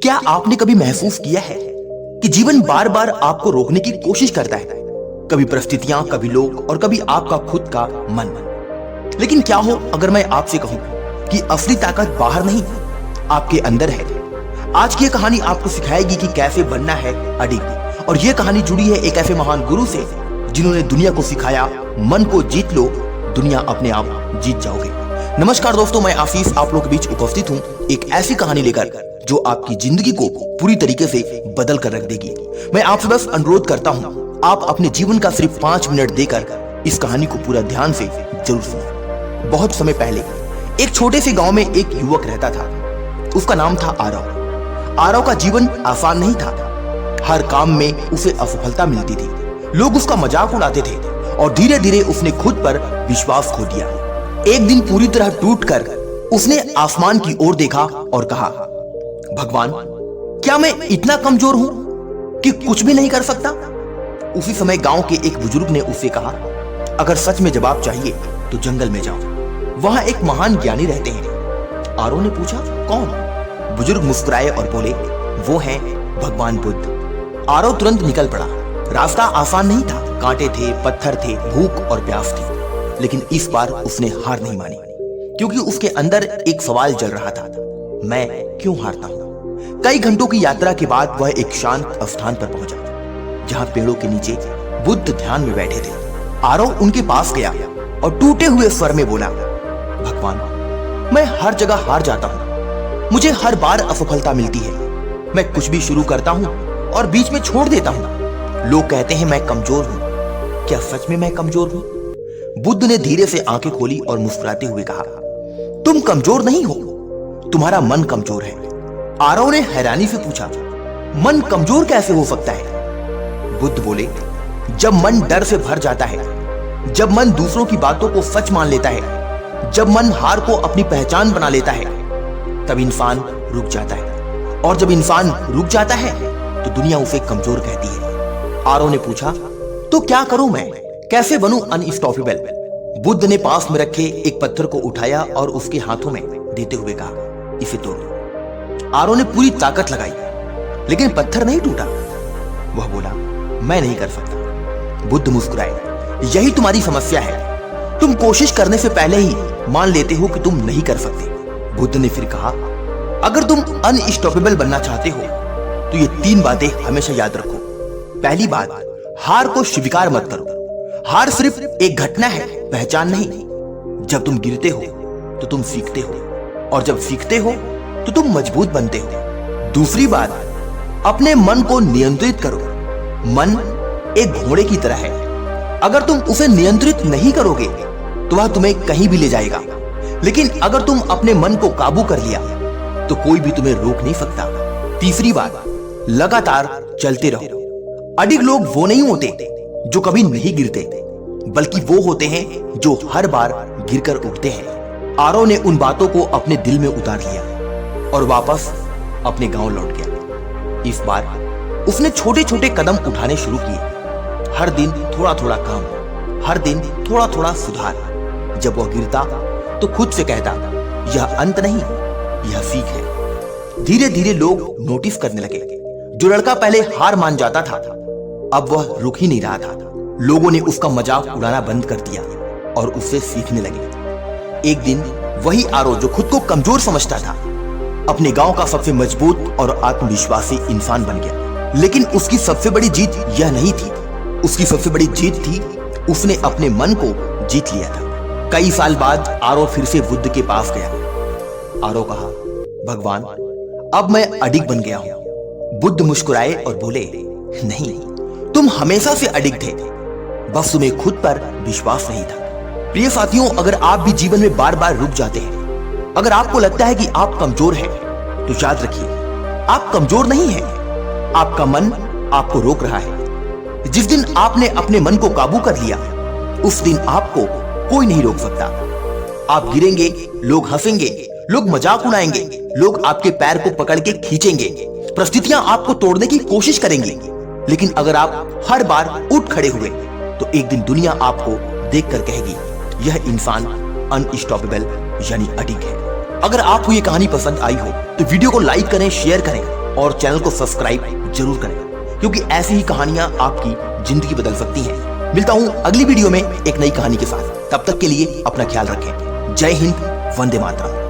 क्या आपने कभी महसूस किया है कि जीवन बार बार आपको रोकने की कोशिश करता है? कभी परिस्थितियां, कभी लोग और कभी आपका खुद का मन। लेकिन क्या हो अगर मैं आपसे कहूं कि असली ताकत बाहर नहीं, आपके अंदर है। आज की ये कहानी आपको सिखाएगी कि कैसे बनना है अडिग। और ये कहानी जुड़ी है एक ऐसे महान गुरु से जिन्होंने दुनिया को सिखाया, मन को जीत लो, दुनिया अपने आप जीत जाओगे। नमस्कार दोस्तों, मैं आशीष आप लोग के बीच उपस्थित हूँ एक ऐसी कहानी लेकर जो आपकी जिंदगी को पूरी तरीके से बदल कर रख देगी। मैं आपसे बस अनुरोध करता हूँ, आप अपने जीवन का सिर्फ 5 मिनट देकर इस कहानी को पूरा ध्यान से जरूर सुनो। बहुत समय पहले एक छोटे से गांव में एक युवक रहता था। उसका नाम था आरव। आरव का जीवन आसान नहीं था। हर काम में उसे असफलता मिलती थी। लोग उसका मजाक उड़ाते थे और धीरे धीरे उसने खुद पर विश्वास खो दिया। एक दिन पूरी तरह टूटकर उसने आसमान की ओर देखा और कहा, भगवान, क्या मैं इतना कमजोर हूं कि कुछ भी नहीं कर सकता? उसी समय गांव के एक बुजुर्ग ने उससे कहा, अगर सच में जवाब चाहिए तो जंगल में जाओ, वहां एक महान ज्ञानी रहते हैं। आरव ने पूछा, कौन? बुजुर्ग मुस्कुराए और बोले, वो हैं भगवान बुद्ध। आरव तुरंत निकल पड़ा। रास्ता आसान नहीं था, कांटे थे, पत्थर थे, भूख और प्यास थी। लेकिन इस बार उसने हार नहीं मानी, क्योंकि उसके अंदर एक सवाल जल रहा था, मैं क्यों हारता हूं? कई घंटों की यात्रा के बाद वह एक शांत स्थान पर पहुंचा, जहां पेड़ों के नीचे बुद्ध ध्यान में बैठे थे। आरव उनके पास गया और टूटे हुए स्वर में बोला, भगवान, मैं हर जगह हार जाता हूं, मुझे हर बार असफलता मिलती है। मैं कुछ भी शुरू करता हूं और बीच में छोड़ देता हूं। लोग कहते हैं मैं कमजोर हूं। क्या सच में मैं कमजोर हूं? बुद्ध ने धीरे से आंखें खोली और मुस्कुराते हुए कहा, तुम कमजोर नहीं हो, तुम्हारा मन कमजोर है। आरव ने हैरानी से पूछा, मन कमजोर कैसे हो सकता है? बुद्ध बोले, जब मन डर से भर जाता है, जब मन दूसरों की बातों को सच मान लेता है, जब मन हार को अपनी पहचान बना लेता है, तब इंसान रुक जाता है। और जब इंसान रुक जाता है तो दुनिया उसे कमजोर कहती है। आरव ने पूछा, तो क्या करूं मैं, कैसे बनूं अनस्टॉपेबल? बुद्ध ने पास में रखे एक पत्थर को उठाया और उसके हाथों में देते हुए कहा, इसे तोड़ो। आरव ने पूरी ताकत लगाई, लेकिन पत्थर नहीं टूटा। वह बोला, मैं नहीं कर सकता। बुद्ध मुस्कुराए, यही तुम्हारी समस्या है, तुम कोशिश करने से पहले ही मान लेते हो कि तुम नहीं कर सकते। बुद्ध ने फिर कहा, अगर तुम अनस्टॉपेबल बनना चाहते हो तो ये 3 बातें हमेशा याद रखो। पहली बात, हार को स्वीकार मत करो। हार सिर्फ एक घटना है, पहचान नहीं। जब तुम गिरते हो तो तुम सीखते हो, और जब सीखते हो तो तुम मजबूत बनते हो। दूसरी बात, अपने मन को नियंत्रित करो। मन एक घोड़े की तरह है, अगर तुम उसे नियंत्रित नहीं करोगे तो वह तुम्हें कहीं भी ले जाएगा। लेकिन अगर तुम अपने मन को काबू कर लिया तो कोई भी तुम्हें रोक नहीं सकता। तीसरी बात, लगातार चलते रहो। अडिग लोग वो नहीं होते जो कभी नहीं गिरते, बल्कि वो होते हैं जो हर बार गिरकर उठते हैं। आरव ने उन बातों को अपने दिल में उतार लिया और वापस अपने गांव लौट गया। इस बार उसने छोटे छोटे कदम उठाने शुरू किए। हर दिन थोड़ा थोड़ा काम, हर दिन थोड़ा थोड़ा सुधार। जब वह गिरता तो खुद से कहता, यह अंत नहीं, यह सीख है। धीरे धीरे लोग नोटिस करने लगे। जो लड़का पहले हार मान जाता था, अब वह रुक ही नहीं रहा था। लोगों ने उसका मजाक उड़ाना बंद कर दिया और उससे सीखने लगे। एक दिन वही आरव जो खुद को कमजोर समझता था, अपने गांव का सबसे मजबूत और आत्मविश्वासी इंसान बन गया। लेकिन उसकी सबसे बड़ी जीत यह नहीं थी। उसकी सबसे बड़ी जीत थी, उसने अपने मन को जीत लिया था। कई साल बाद आरव फिर से बुद्ध के पास गया। आरव कहा, भगवान, अब मैं अडिग बन गया हूं। बुद्ध मुस्कुराए और बोले, नहीं, तुम हमेशा से अडिग थे, बस तुम्हें खुद पर विश्वास नहीं था। प्रिय साथियों, अगर आप भी जीवन में बार बार रुक जाते हैं, अगर आपको लगता है कि आप कमजोर हैं, तो याद रखिए, आप कमजोर नहीं हैं, आपका मन आपको रोक रहा है। जिस दिन आपने अपने मन को काबू कर लिया, उस दिन आपको कोई नहीं रोक सकता। आप गिरेंगे, लोग हंसेंगे, लोग मजाक उड़ाएंगे, लोग आपके पैर को पकड़ के खींचेंगे, परिस्थितियां आपको तोड़ने की कोशिश करेंगी। लेकिन अगर आप हर बार उठ खड़े हुए तो एक दिन दुनिया आपको देखकर कहेगी, यह इंसान अनस्टॉपेबल यानी अडिग है। अगर आपको ये कहानी पसंद आई हो तो वीडियो को लाइक करें, शेयर करें और चैनल को सब्सक्राइब जरूर करें, क्योंकि ऐसी ही कहानियां आपकी जिंदगी बदल सकती हैं। मिलता हूं अगली वीडियो में एक नई कहानी के साथ। तब तक के लिए अपना ख्याल रखें। जय हिंद, वंदे मातरम।